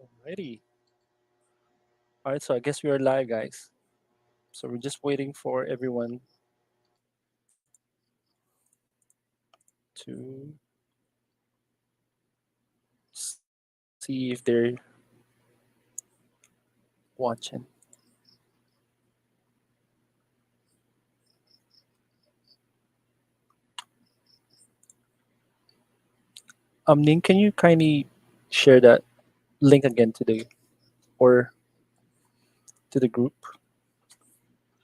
Alrighty. All right, so I guess we are live, guys. So we're just waiting for everyone to see if they're watching. Ning, can you kindly share that link again to the or to the group?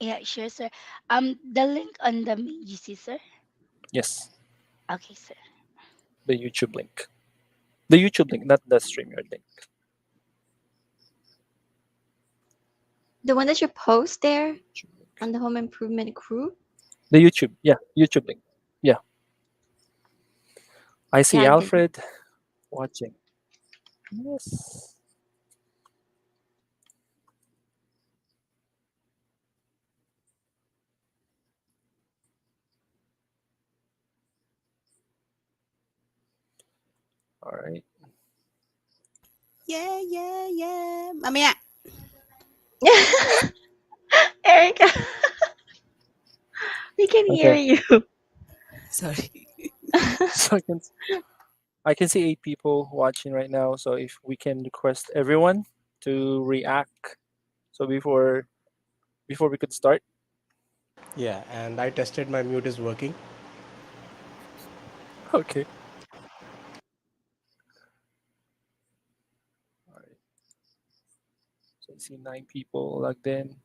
Yeah, sure, sir. The link on the GC, sir. Yes, Okay, sir. the YouTube link. The YouTube link, not the StreamYard link. The one that you post there YouTube link. on the home improvement group. The YouTube, yeah, YouTube link. Yeah, I see Yeah, Alfred watching. Yes. All right. Yeah, yeah, yeah. Mamaya. Erica, we can hear Okay. you. Sorry. So I can see 8 people watching right now. So if we can request everyone to react. So before we could start. Yeah, and I tested my mute is working. Okay. All right. So I see 9 people logged in.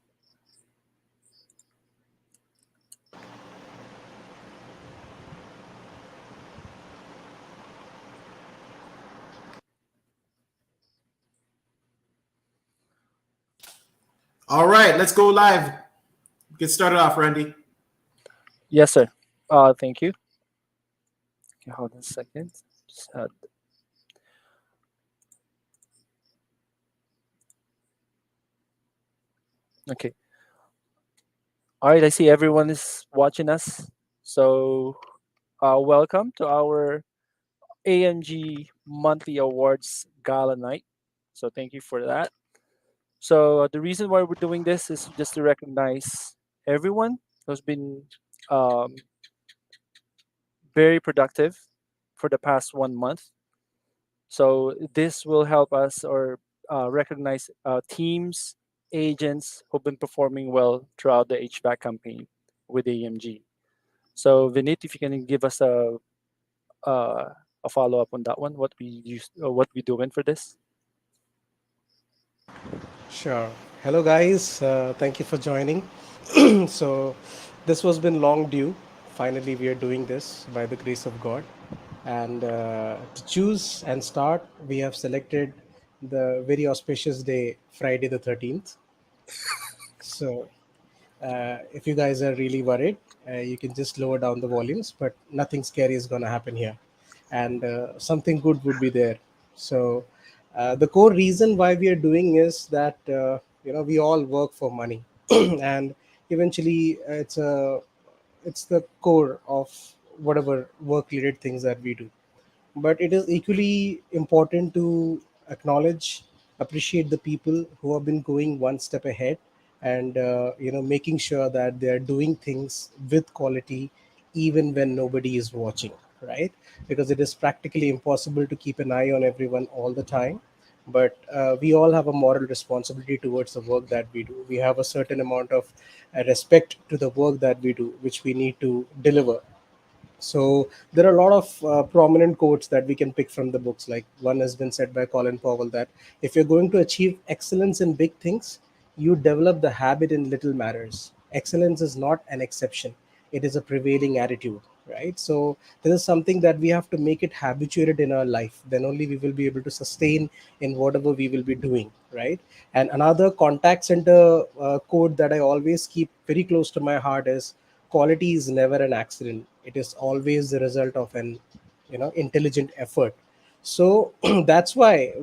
All right, let's go live. Get started off, Randy. Yes, sir. Thank you. Okay, hold on a second. Just had, okay. All right. I see everyone is watching us. So, welcome to our AMG Monthly Awards Gala Night. So, thank you for that. So, the reason why we're doing this is just to recognize everyone who's been um, very productive for the past 1 month. So this will help us or recognize teams, agents who've been performing well throughout the HVAC campaign with AMG. So Vinit, if you can give us a follow up on that one, what we use, what we doing for this? Sure. Hello, guys. Thank you for joining. So, this was been long due. Finally, we are doing this by the grace of God. And to choose and start, we have selected the very auspicious day, Friday the 13th. So, if you guys are really worried, you can just lower down the volumes, but nothing scary is going to happen here. And something good would be there. So, the core reason why we are doing is that, we all work for money. And eventually, it's the core of whatever work related things that we do, but it is equally important to acknowledge, appreciate the people who have been going one step ahead, and making sure that they are doing things with quality even when nobody is watching, right? Because it is practically impossible to keep an eye on everyone all the time, but we all have a moral responsibility towards the work that we do. We have a certain amount of respect to the work that we do, which we need to deliver. So there are a lot of prominent quotes that we can pick from the books. Like, one has been said by Colin Powell that if you're going to achieve excellence in big things, you develop the habit in little matters. Excellence is not an exception; it is a prevailing attitude, right? So this is something that we have to make it habituated in our life. Then only we will be able to sustain in whatever we will be doing, right? And another contact center quote that I always keep very close to my heart is, quality is never an accident, it is always the result of an intelligent effort. So that's why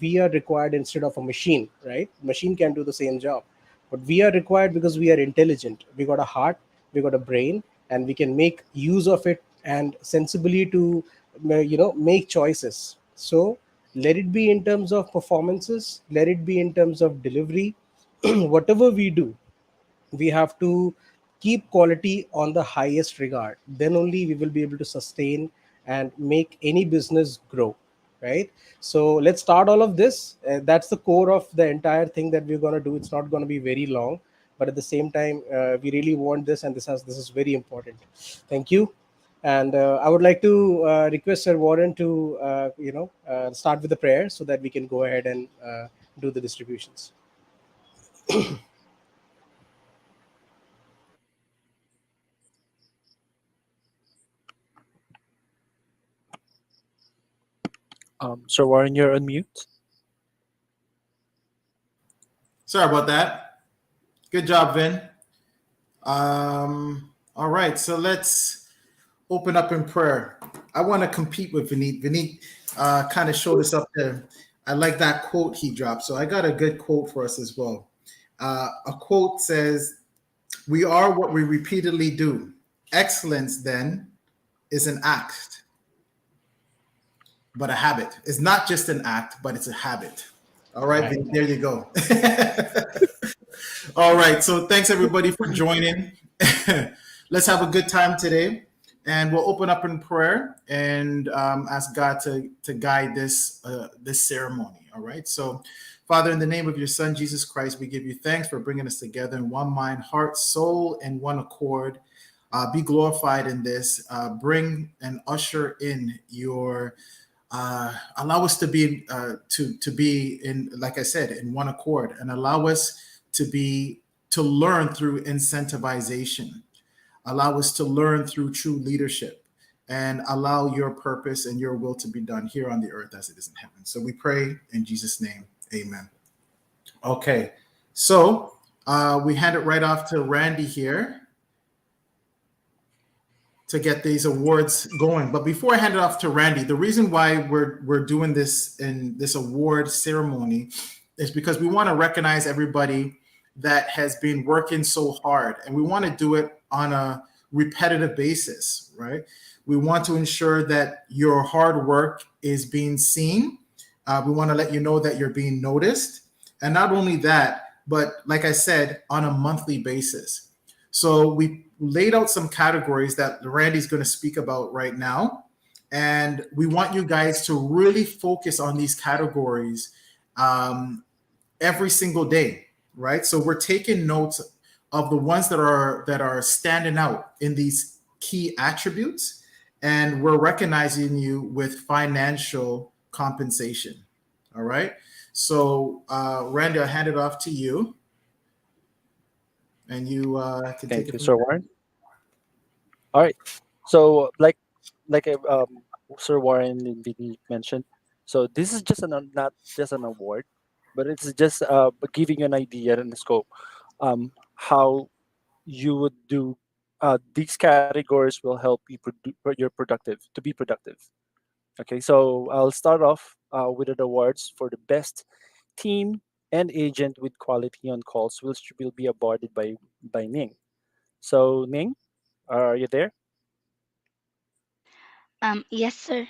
we are required instead of a machine, right? Machine can do the same job, but we are required because we are intelligent. We got a heart, we got a brain, and we can make use of it and sensibly to make choices. So Let it be in terms of performances, let it be in terms of delivery. Whatever we do, we have to keep quality on the highest regard. Then only we will be able to sustain and make any business grow, right? So let's start all of this. That's the core of the entire thing that we're going to do. It's not going to be very long, but at the same time, we really want this, and this is very important. Thank you. And I would like to request Sir Warren to start with the prayer so that we can go ahead and do the distributions. Sir Warren, you're on mute. Sorry about that. Good job, Vin. All right, so let's open up in prayer. I want to compete with Vineet. Vineet kind of showed us up there. I like that quote he dropped. So I got a good quote for us as well. A quote says, "We are what we repeatedly do. Excellence, then, is an act, but a habit. It's not just an act, but it's a habit." All right, Right. Vineet, there you go. All right, so thanks everybody for joining. Let's have a good time today, and we'll open up in prayer and ask God to guide this ceremony. All right, so Father, in the name of your Son Jesus Christ, we give you thanks for bringing us together in one mind, heart, soul, and one accord. Be glorified in this. Bring and usher in your. Allow us to be to be in, like I said, in one accord, and allow us to learn through incentivization. Allow us to learn through true leadership, and allow your purpose and your will to be done here on the earth as it is in heaven. So we pray in Jesus' name, amen. Okay, so we hand it right off to Randy here to get these awards going. But before I hand it off to Randy, the reason why we're doing this in this award ceremony is because we want to recognize everybody that has been working so hard, and we want to do it on a repetitive basis, right? We want to ensure that your hard work is being seen. We want to let you know that you're being noticed, and not only that, but like I said, on a monthly basis. So we laid out some categories that Randy's going to speak about right now. And we want you guys to really focus on these categories every single day, right? So we're taking notes of the ones that are standing out in these key attributes, and we're recognizing you with financial compensation. All right. So Randy, I'll hand it off to you, and you can take Thank it you, from Sir there. Warren. All right. So, Sir Warren and Vinny mentioned, so this is just not just an award, but it's just giving you an idea and the scope, how you would do. These categories will help you you're productive to be productive. Okay, so I'll start off with the awards for the best team and agent with quality on calls, which will be awarded by Ning. So Ning, are you there? Yes, sir.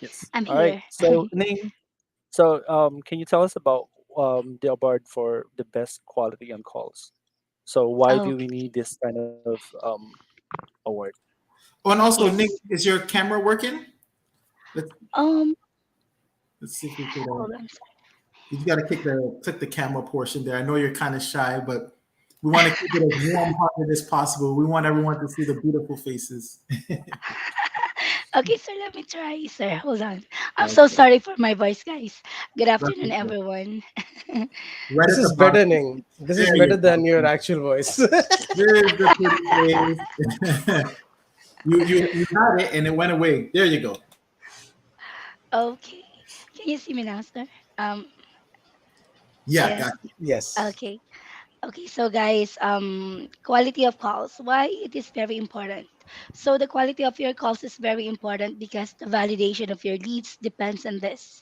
Yes. I'm All right. here. So Ning, can you tell us about the award for the best quality on calls? So why Oh, do we need this kind of award? Oh, and also, Nick, yes. is your camera working? Let's Um, let's see if we could. hold on. You got to click the camera portion there. I know you're kind of shy, but we want to keep it as warm-hearted as possible. We want everyone to see the beautiful faces. Okay, so let me try, sir. Hold on. I'm so Okay. sorry for my voice, guys. Good That's afternoon, okay. everyone. Right This at the is better, bottom. Ning. This is There better you than go. your actual voice. There's the pretty face. You had it and it went away. There you go. Okay. Can you see me now, sir? Um, Yeah, yes. got Yes. Okay. Okay, so guys, quality of calls. Why it is very important. So the quality of your calls is very important because the validation of your leads depends on this.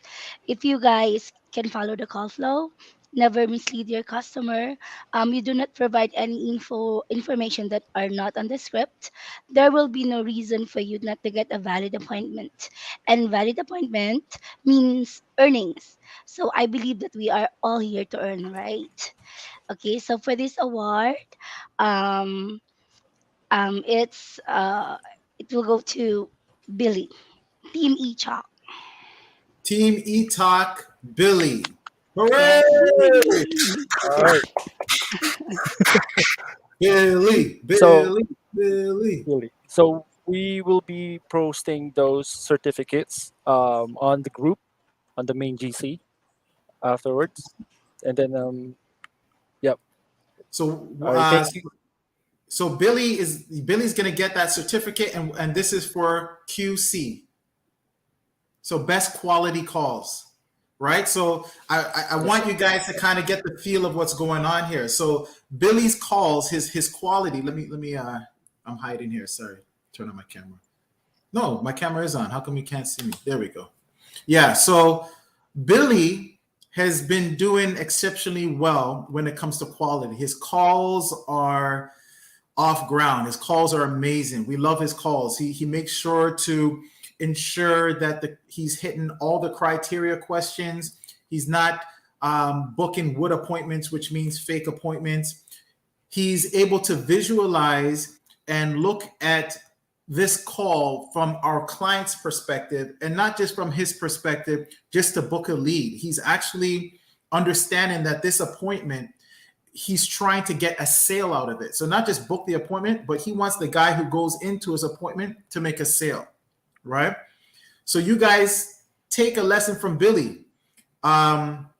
If you guys can follow the call flow, never mislead your customer. You do not provide any information that are not on the script. There will be no reason for you not to get a valid appointment. And valid appointment means earnings. So I believe that we are all here to earn, right? Okay, so for this award, um, it's it will go to Billy, Team E Chalk. Team E Talk Billy. Hooray! Yes. All right. Billy, So Billy, Billy. really, so we will be posting those certificates on the group on the main GC afterwards, and then yep. So, All right. Thank you. so Billy's gonna get that certificate, and this is for QC. So best quality calls, right? So I Yes, want sir. you guys to kind of get the feel of what's going on here. So Billy's calls, his quality. Let me. I'm hiding here. Sorry. Turn on my camera. No, my camera is on. How come you can't see me? There we go. Yeah. So Billy has been doing exceptionally well when it comes to quality. His calls are off ground. His calls are amazing. We love his calls. He makes sure to ensure that he's hitting all the criteria questions. He's not booking wood appointments, which means fake appointments. He's able to visualize and look at this call from our client's perspective and not just from his perspective, just to book a lead. He's actually understanding that this appointment, he's trying to get a sale out of it. So not just book the appointment, but he wants the guy who goes into his appointment to make a sale, right? So you guys take a lesson from Billy. Um,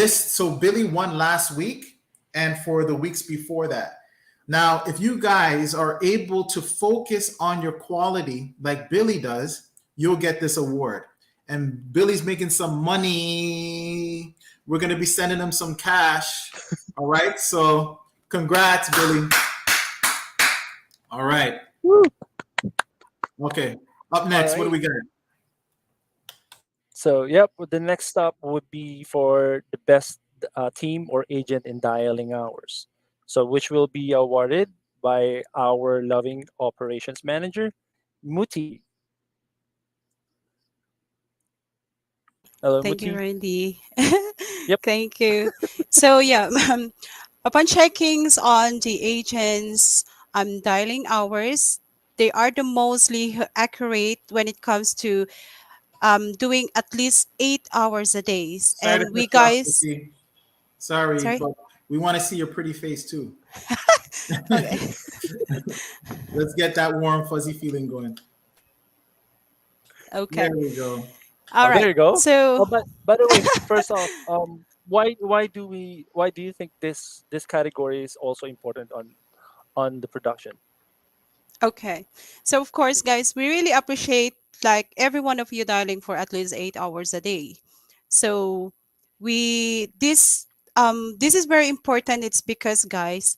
so Billy won last week and for the weeks before that. Now, if you guys are able to focus on your quality like Billy does, you'll get this award. And Billy's making some money. We're going to be sending him some cash. All right. So congrats, Billy. All right. Woo. Okay. Up All next, what do right. we got? So yep, the next stop would be for the best team or agent in dialing hours. So which will be awarded by our loving operations manager, Muti. Hello, Thank you, Muti. Randy. Yep. Thank you. So yeah, upon checkings on the agents' dialing hours, they are the mostly accurate when it comes to doing at least 8 hours a day. Sorry to And cut we you off, guys, Vicky. Sorry, sorry. but we want to see your pretty face too. Okay. Let's get that warm, fuzzy feeling going. Okay. There we go. All Oh, there right. you go. So Oh, but by the way, first off, why do you think this category is also important on the production? okay. So of course, guys, we really appreciate like every one of you dialing for at least 8 hours a day. So this is very important. It's because guys,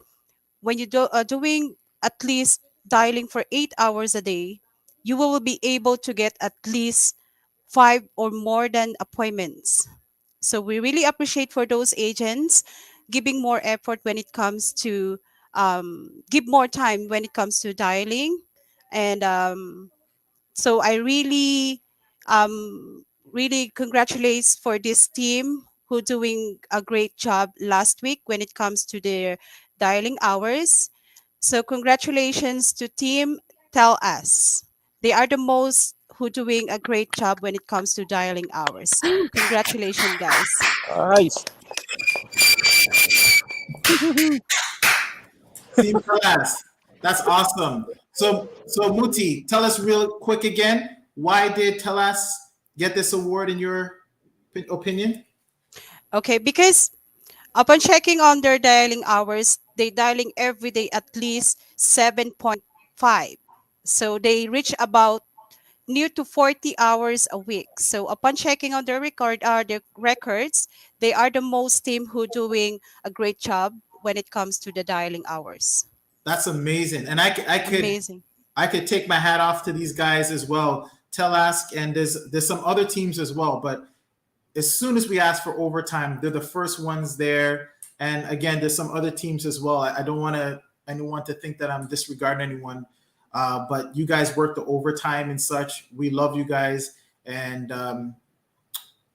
when you do doing at least dialing for 8 hours a day, you will be able to get at least five or more than appointments. So we really appreciate for those agents giving more effort when it comes to give more time when it comes to dialing. And so I really congratulates for this team who doing a great job last week when it comes to their dialing hours. So congratulations to team Tell Us. They are the most who doing a great job when it comes to dialing hours. Congratulations, guys. Nice. Team class. That's awesome. So Muti, tell us real quick again, why did Telas get this award in your opinion? Okay, because upon checking on their dialing hours, they dialing every day at least 7.5. So they reach about near to 40 hours a week. So upon checking on their records, they are the most team who doing a great job when it comes to the dialing hours. That's amazing. And Amazing. I could take my hat off to these guys as well. Telask and there's some other teams as well, but as soon as we ask for overtime, they're the first ones there. And again, there's some other teams as well. I don't want to anyone to think that I'm disregarding anyone, but you guys work the overtime and such. We love you guys, and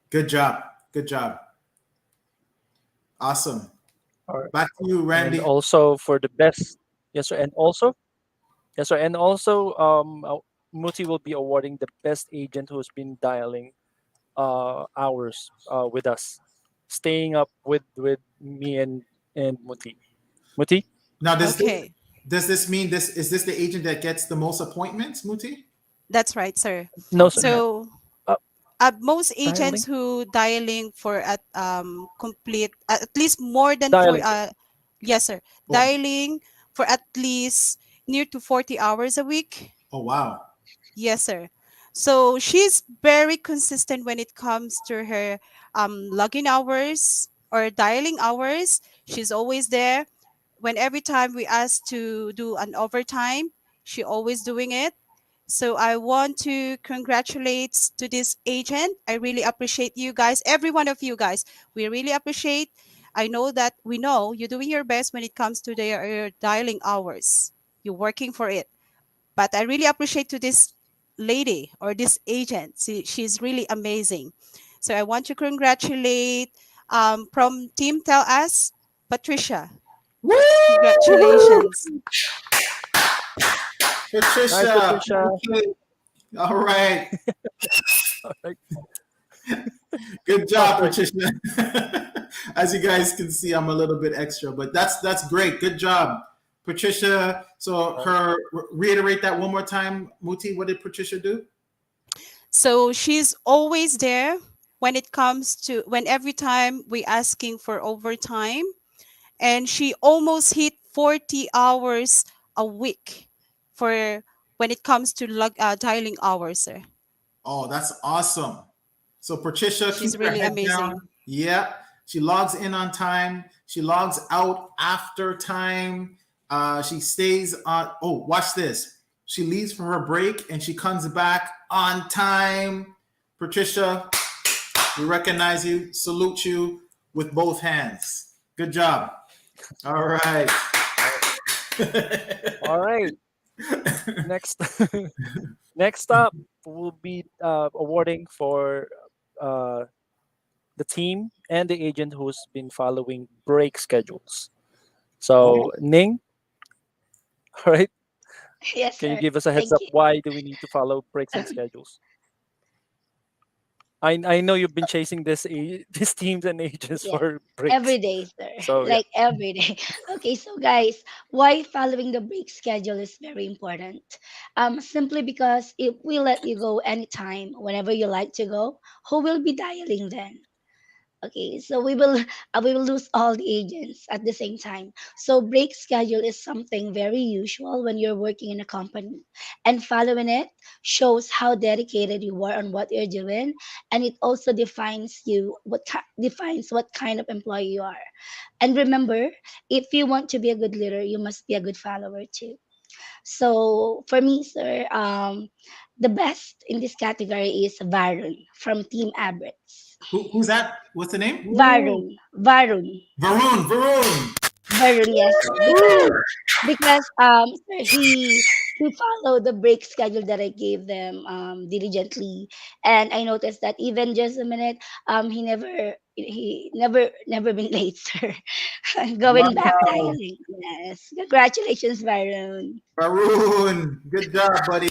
good job, good job, awesome. All right. Back to you, And Randy. also for the best, yes sir, and also yes sir, and also Muti will be awarding the best agent who's been dialing hours with us, staying up with me and Muti. Muti? Now, Okay, does this mean this is this the agent that gets the most appointments, Muti? that's right, sir. No sir. Okay. So Uh, most agents dialing, who dialing for complete at least more than four dialing sir. yes sir, Oh, dialing for at least near to 40 hours a week. oh wow. Yes, sir. So she's very consistent when it comes to her login hours or dialing hours. She's always there. When every time we ask to do an overtime, she always doing it. So I want to congratulate to this agent. I really appreciate you guys, every one of you guys. We really appreciate. I know that we know you're doing your best when it comes to your dialing hours. You're working for it, but I really appreciate to this lady or this agent. She's really amazing. So I want to congratulate from Team Tell Us, Patricia. Woo! Congratulations. Nice, Patricia. Patricia. Okay. All right. All right. Good All job, right. Patricia. As you guys can see, I'm a little bit extra, but that's great. Good job, Patricia. So All right. her reiterate that one more time, Muti. What did Patricia do? So she's always there when it comes to when every time we asking for overtime, and she almost hit 40 hours a week for when it comes to dialing hours, sir. Oh, that's awesome. So Patricia, keep She's your really head amazing. down. Yeah. She logs in on time. She logs out after time. She stays on. Oh, watch this. She leaves for her break and she comes back on time. Patricia, we recognize you, salute you with both hands. Good job. All right. All right. All right. Next, next up, we'll be awarding for uh, the team and the agent who's been following break schedules. Oh, So, Ning, all right, Yes, can you sir. give us a heads Thank up? you. Why do we need to follow breaks and schedules? I know you've been chasing these teams and agents Yes. for breaks. Every day, sir. So yeah. Like every day. Okay, so guys, why following the break schedule is very important. Simply because if we let you go anytime, whenever you like to go, who will be dialing then? Okay, so we will lose all the agents at the same time. So break schedule is something very usual when you're working in a company, and following it shows how dedicated you are on what you're doing, and it also defines you defines what kind of employee you are. And remember, if you want to be a good leader, you must be a good follower too. So for me, sir, the best in this category is Varun from Team Abrams. who's that? What's the name? Woo! Varun. Varun. Varun. Varun, yes, sir. Because sir, he followed the break schedule that I gave them diligently, and I noticed that even just a minute, he never been late, sir. Going back Wow. dialing. Yes, congratulations, Varun. Varun. Good job, buddy.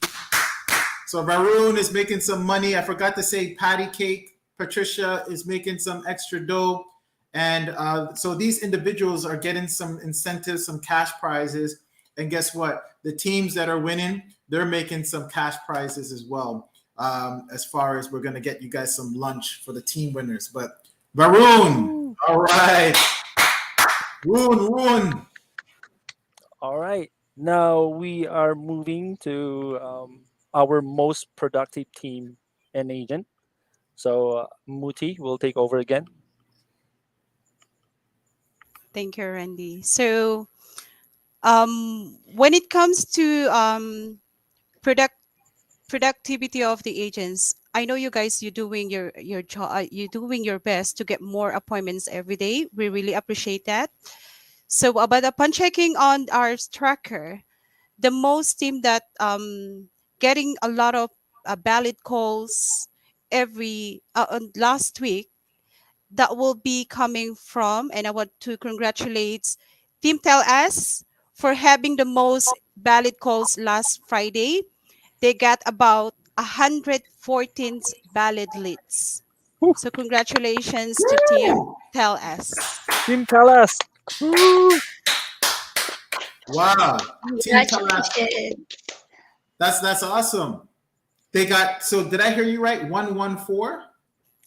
So Varun is making some money. I forgot to say patty cake. Patricia is making some extra dough. And so these individuals are getting some incentives, some cash prizes. And guess what? The teams that are winning, they're making some cash prizes as well. As far as we're going to get you guys some lunch for the team winners. But Varun, Woo! all right. Varun. All right. Now we are moving to our most productive team and agent. So Muti will take over again. Thank you, Randy. So when it comes to productivity of the agents. I know you guys, you're doing your job, you're doing your best to get more appointments every day. We really appreciate that. So, but upon checking on our tracker, the most team that getting a lot of ballot calls every last week, that will be coming from, and I want to congratulate Team Tell Us for having the most ballot calls last Friday. They got about 114 ballot leads. Whew. So congratulations to Team Tell Us. Team, tell us. Woo! Wow. Team Talas. Congratulations. That's awesome. They got, so did I hear you right? 114?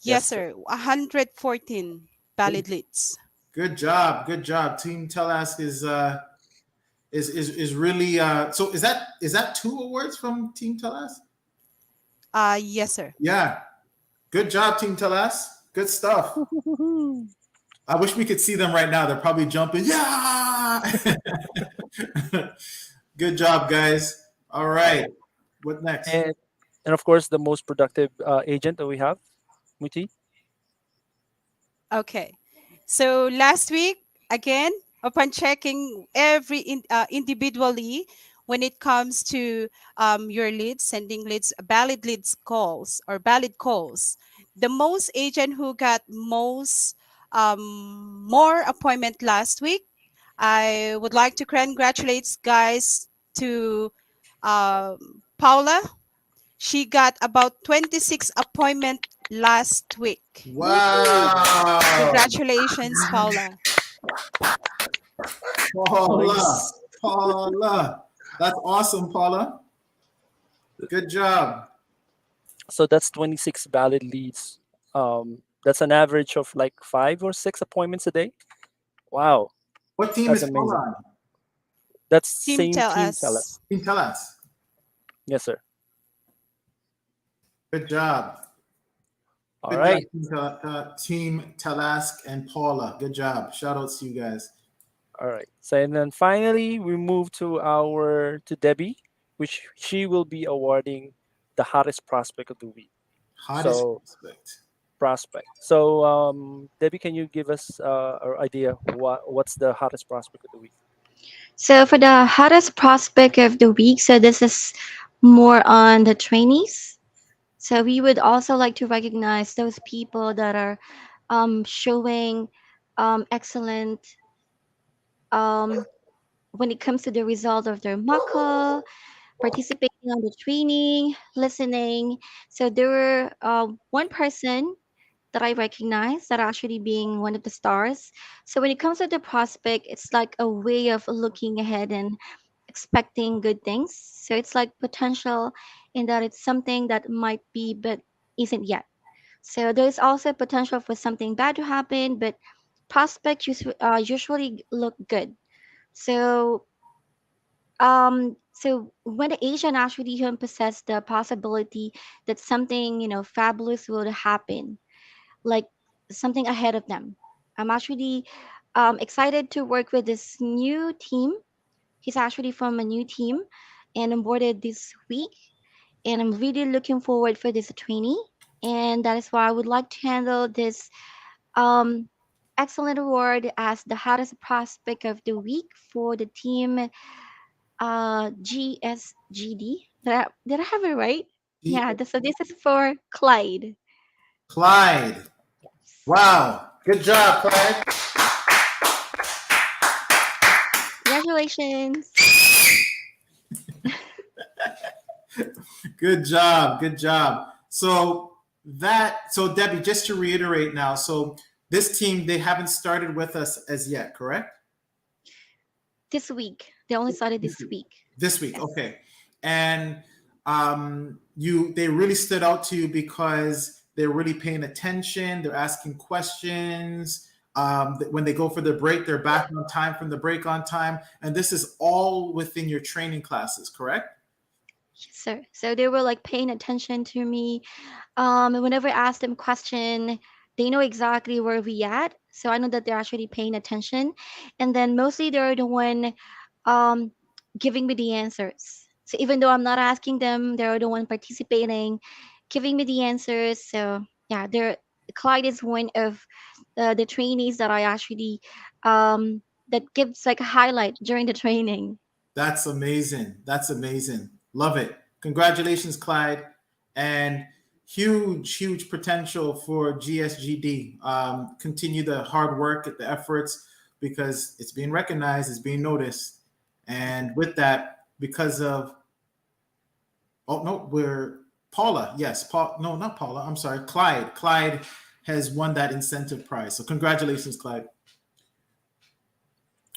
Yes, Yes, sir. sir. 114 Good, ballot leads. good job. Good job. Team Telask is really so is that two awards from Team Telask? Yes, sir. Yeah. Good job, Team Telask. Good stuff. Woo-hoo-hoo. I wish we could see them right now. They're probably jumping. Yeah. Good job, guys. All right. What next? and and of course, the most productive agent that we have, Muti. Okay. So last week, again, upon checking individually, when it comes to your leads, sending leads, valid leads calls or valid calls, the most agent who got most more appointment last week, I would like to congratulate guys to Paula. She got about 26 appointment last week. Woo! Wow. Congratulations, Paula. Paula. Nice. Paula. That's awesome, Paula. Good job. So that's 26 valid leads. That's an average of like 5 or 6 appointments a day. Wow, What team that's is Paula amazing. on? That's Team same tell team. Tell us. us. Team Telas. Yes, sir. Good job. All Good job, right. Team Talask and Paula. Good job. Shout outs to you guys. All right. So and then finally we move to Debbie, which she will be awarding the hottest prospect of the week. Hottest So prospect. prospect. So Debbie, can you give us an idea what's the hottest prospect of the week? So for the hottest prospect of the week, so this is more on the trainees. So we would also like to recognize those people that are showing excellent um, when it comes to the result of their mock call, participating on the training, listening. So there were one person that I recognize that actually being one of the stars. So when it comes to the prospect, it's like a way of looking ahead and expecting good things. So it's like potential in that it's something that might be but isn't yet. So there's also potential for something bad to happen, but prospects usually look good. So so when the Asian actually even possess the possibility that something fabulous will happen, like something ahead of them. I'm actually excited to work with this new team. He's actually from a new team and onboarded this week. And I'm really looking forward for this trainee. And that is why I would like to handle this um, excellent award as the hottest prospect of the week for the team GSGD. Did I have it right? G- Yeah, so this is for Clyde. Clyde. Wow. Good job, Clyde. Congratulations. Good job. Good job. So Debbie, just to reiterate now, so this team, they haven't started with us as yet, correct? This week. They only started This this week. week. This week, Yes. okay. And they really stood out to you because they're really paying attention. They're asking questions. When they go for their break, they're back on time from the break on time. And this is all within your training classes, correct? Yes, sir. So they were like paying attention to me. And whenever I ask them question, they know exactly where we at. So I know that they're actually paying attention. And then mostly they're the one um giving me the answers. So even though I'm not asking them, they're the one participating, giving me the answers. So yeah, Clyde is one of the trainees that I actually that gives like a highlight during the training. That's amazing. That's amazing. Love it. Congratulations, Clyde. And huge, huge potential for GSGD. Continue the hard work, the efforts, because it's being recognized, it's being noticed. And with that, because of, oh, no, we're Paula. Yes, Paul. No, not Paula. I'm sorry. Clyde. Clyde has won that incentive prize. So congratulations, Clyde.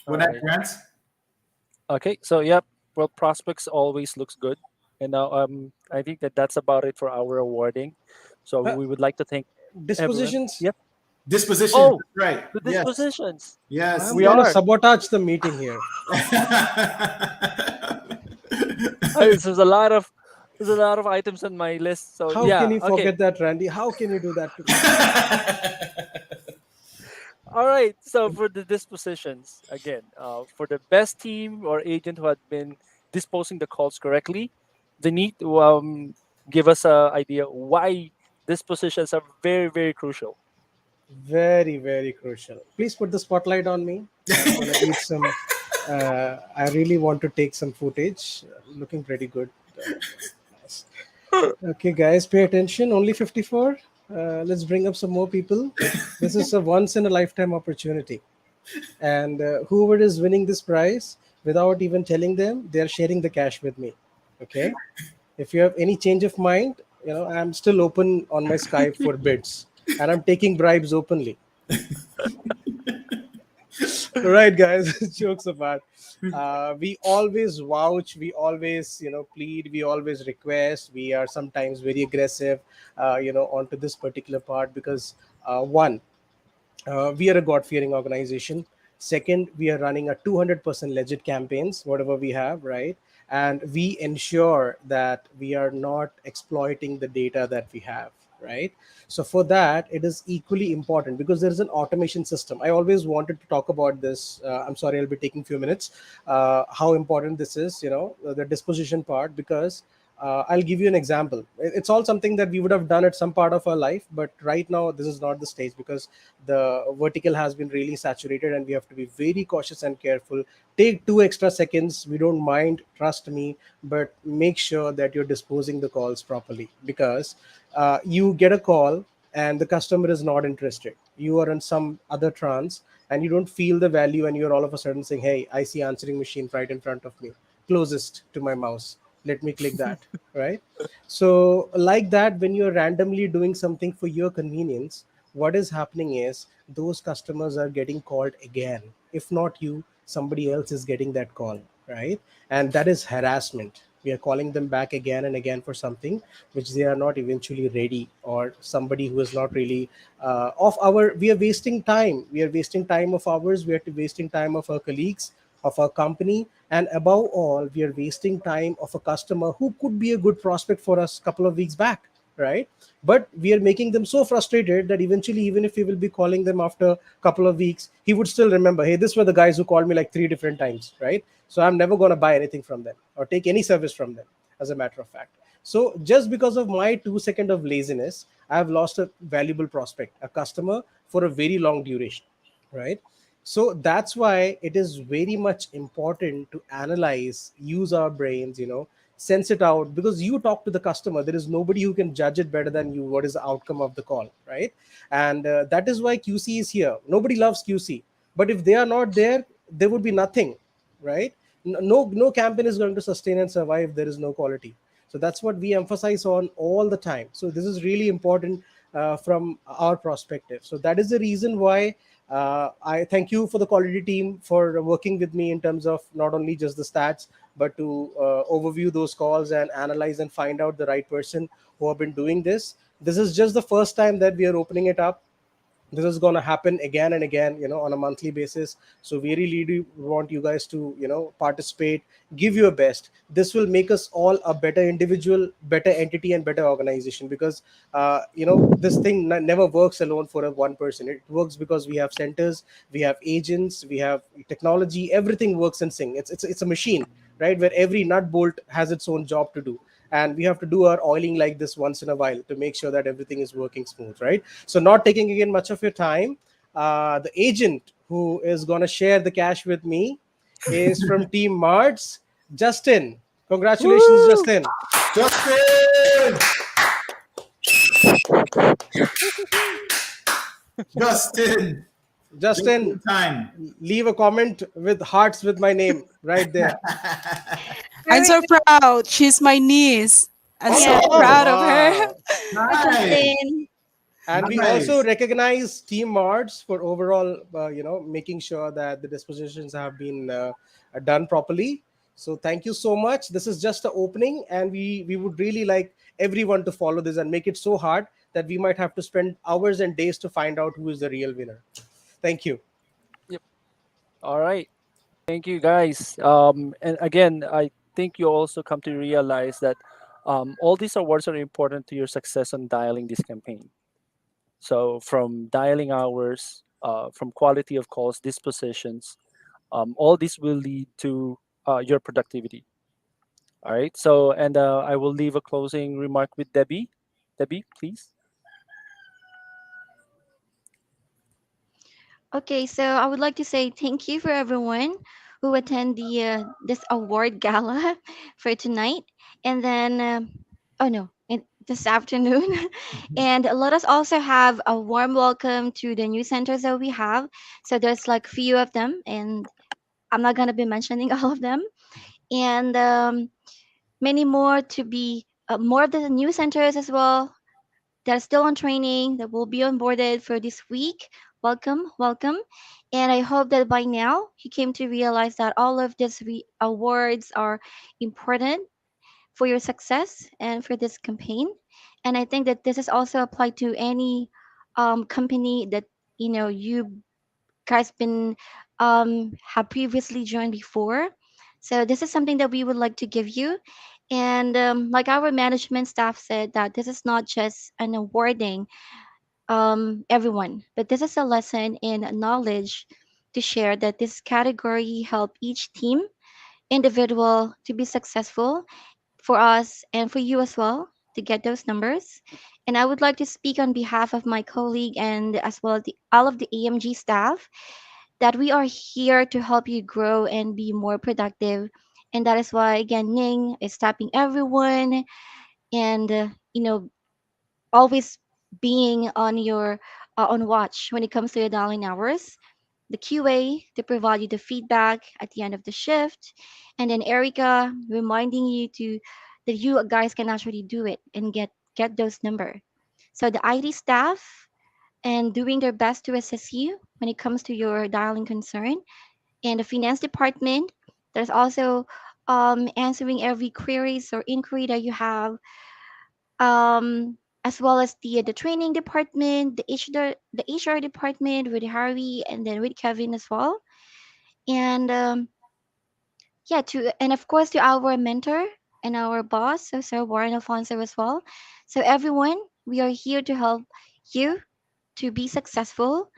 All What that right. grants? Okay. So yep. Well, prospects always looks good. And now I think that that's about it for our awarding. So Uh, we would like to thank everyone. dispositions. Yep. Disposition. Oh, That's right. the Yes. dispositions. Yes. I'm We going to are. sabotage the meeting here. There's a lot of items on my list. So How can yeah. you Okay. forget that, Randy? How can you do that to me? All right. So for the dispositions, again, for the best team or agent who had been disposing the calls correctly, they need to give us a idea why dispositions are very, very crucial. Very, very crucial. Please put the spotlight on me. I'm going to eat some. I really want to take some footage. Looking pretty good. Nice. Okay, guys, pay attention. Only 54. Let's bring up some more people. This is a once in a lifetime opportunity. And whoever is winning this prize, without even telling them, they're sharing the cash with me. Okay. If you have any change of mind, I'm still open on my Skype for bids, and I'm taking bribes openly. Right, guys. Jokes apart, we always vouch, we always plead, we always request, we are sometimes very aggressive onto this particular part because one, we are a god-fearing organization. Second, we are running a 200% legit campaigns, whatever we have, right? And we ensure that we are not exploiting the data that we have, right? So for that, it is equally important because there is an automation system. I always wanted to talk about this. I'm sorry, I'll be taking few minutes. How important this is, the disposition part, because I'll give you an example. It's all something that we would have done at some part of our life, but right now this is not the stage because the vertical has been really saturated and we have to be very cautious and careful. Take 2 extra seconds. We don't mind, trust me, but make sure that you're disposing the calls properly because you get a call and the customer is not interested. You are in some other trance and you don't feel the value, and you're all of a sudden saying, "Hey, I see answering machine right in front of me, closest to my mouse, let me click that." Right? So like that, when you're randomly doing something for your convenience, what is happening is those customers are getting called again. If not you, somebody else is getting that call, right? And that is harassment. We are calling them back again and again for something which they are not eventually ready, or somebody who is not really of our. We are wasting time. We are wasting time of ours. We are wasting time of our colleagues, of our company, and above all, we are wasting time of a customer who could be a good prospect for us a couple of weeks back, right? But we are making them so frustrated that eventually, even if we will be calling them after a couple of weeks, he would still remember, hey, this were the guys who called me like 3 different times, right? So I'm never going to buy anything from them or take any service from them, as a matter of fact. So just because of my 2 second of laziness, I have lost a valuable prospect, a customer, for a very long duration, right? So that's why it is very much important to analyze, use our brains, sense it out, because you talk to the customer. There is nobody who can judge it better than you, what is the outcome of the call, right? And that is why QC is here. Nobody loves QC, but if they are not there, there would be nothing, right? No campaign is going to sustain and survive if there is no quality. So that's what we emphasize on all the time. So this is really important from our perspective. So that is the reason why I thank you for the quality team for working with me in terms of not only just the stats, but to overview those calls and analyze and find out the right person who have been doing this. This is just the first time that we are opening it up. This is going to happen again and again, on a monthly basis. So we really do want you guys to participate, give your best. This will make us all a better individual, better entity, and better organization, because this thing never works alone for a one person. It works because we have centers, we have agents, we have technology, everything works in sync. It's a machine. right? Where every nut bolt has its own job to do. And we have to do our oiling like this once in a while to make sure that everything is working smooth, right? So, not taking again much of your time, the agent who is going to share the cash with me is from Team Marts, Justin. Congratulations, Woo! Justin. Justin! Justin! Just in Justin, time. leave a comment with hearts with my name right there. I'm Very so good. proud. She's my niece. I'm so Yeah, Oh, proud of her. Wow. nice. Justin. And we also Nice. recognize Team Marts for overall, making sure that the dispositions have been done properly. So thank you so much. This is just the opening, and we would really like everyone to follow this and make it so hard that we might have to spend hours and days to find out who is the real winner. Thank you. Yep. All right. Thank you, guys. And again, I think you also come to realize that all these awards are important to your success on dialing this campaign. So, from dialing hours, from quality of calls, dispositions, all this will lead to your productivity. All right. So, and I will leave a closing remark with Debbie. Debbie, please. Okay, so I would like to say thank you for everyone who attend the this award gala for tonight, and then oh no, this afternoon, and let us also have a warm welcome to the new centers that we have. So there's like few of them, and I'm not gonna be mentioning all of them, and many more to be more of the new centers as well that are still on training that will be onboarded for this week. Welcome, welcome. And I hope that by now you came to realize that all of these awards are important for your success and for this campaign. And I think that this is also applied to any company that you guys been have previously joined before. So this is something that we would like to give you. And like our management staff said, that this is not just an awarding everyone, but this is a lesson in knowledge to share that this category help each team, individual to be successful for us and for you as well to get those numbers. And I would like to speak on behalf of my colleague and as well as all of the AMG staff that we are here to help you grow and be more productive. And that is why, again, Ning is tapping everyone and, always being on your on watch when it comes to your dialing hours. The QA to provide you the feedback at the end of the shift, and then Erica reminding you to that you guys can actually do it and get those number. So the IT staff and doing their best to assist you when it comes to your dialing concern, and the finance department there's also answering every queries or inquiry that you have, as well as the training department, the HR department with Harvey and then with Kevin as well, and yeah, to and of course to our mentor and our boss, so Sir Warren Alfonso as well. So everyone, we are here to help you to be successful.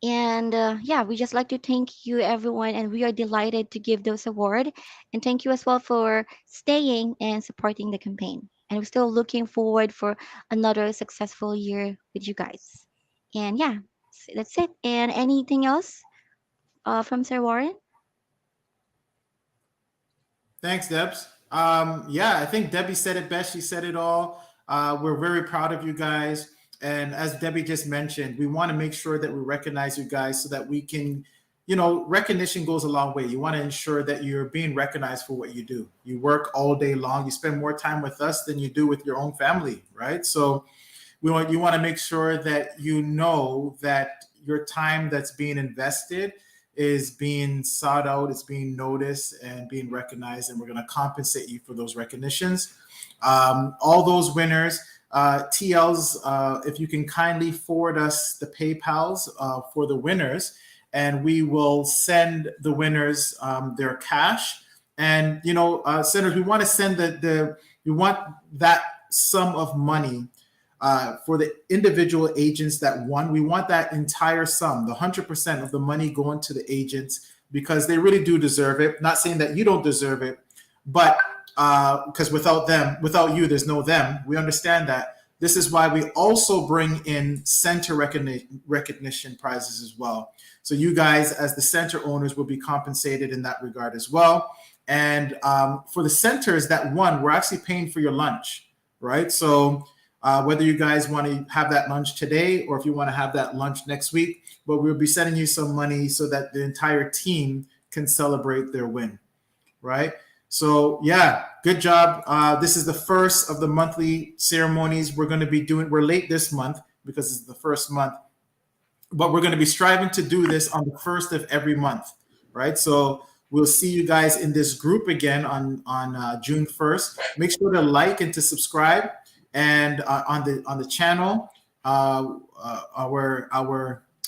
And yeah, we just like to thank you, everyone, and we are delighted to give those award. And thank you as well for staying and supporting the campaign. And we're still looking forward for another successful year with you guys. And yeah, that's it. And anything else from Sir Warren? Thanks, Debs. Yeah, I think Debbie said it best. She said it all. We're very proud of you guys. And as Debbie just mentioned, we want to make sure that we recognize you guys so that we can, recognition goes a long way. You want to ensure that you're being recognized for what you do. You work all day long. You spend more time with us than you do with your own family, right? So you want to make sure that you know that your time that's being invested is being sought out, it's being noticed and being recognized, and we're going to compensate you for those recognitions. All those winners, TLs, if you can kindly forward us the PayPals for the winners, and we will send the winners their cash. And senators, we want to send we want that sum of money for the individual agents that won. We want that entire sum, the 100% of the money going to the agents because they really do deserve it. Not saying that you don't deserve it, but because without them, without you, there's no them. We understand that. This is why we also bring in center recognition prizes as well. So you guys, as the center owners, will be compensated in that regard as well. And for the centers that won, we're actually paying for your lunch, right? So whether you guys want to have that lunch today or if you want to have that lunch next week, but we'll be sending you some money so that the entire team can celebrate their win, right? So yeah, good job. This is the first of the monthly ceremonies we're going to be doing. We're late this month because it's the first month, but we're going to be striving to do this on the first of every month, right? So we'll see you guys in this group again on June 1st. Make sure to like and to subscribe, and on the channel, our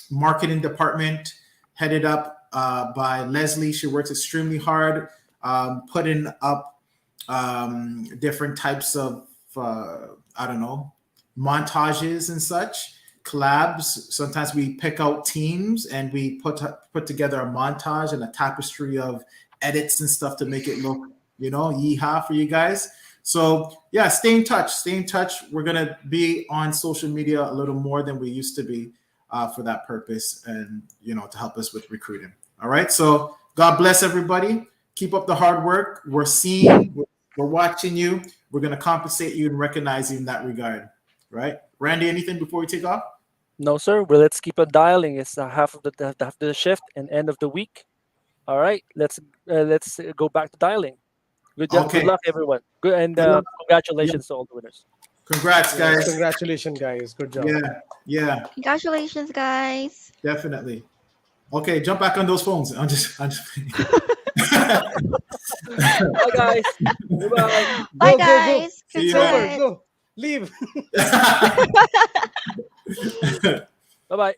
marketing department headed up by Leslie. She works extremely hard, putting up different types of I don't know, montages and such, collabs. Sometimes we pick out teams and we put together a montage and a tapestry of edits and stuff to make it look, yeehaw for you guys. So yeah, stay in touch. Stay in touch. We're gonna be on social media a little more than we used to be for that purpose, and to help us with recruiting. All right. So God bless everybody. Keep up the hard work. We're seeing, we're watching you. We're gonna compensate you and recognize you in that regard. Right, Randy? Anything before we take off? No, sir. Well, let's keep on dialing. It's half of the shift and end of the week. All right. Let's go back to dialing. Good Okay. luck, everyone. Good, and Good luck. Yeah. congratulations to all the winners. Congrats, Yes, guys. congratulations, guys. Good job. Yeah. Yeah. Congratulations, guys. Definitely. Okay, jump back on those phones. I'm just. Bye, guys. Goodbye. Bye, Go, go, go. guys. See you It's over. Congrats. Go. Leave. Bye bye.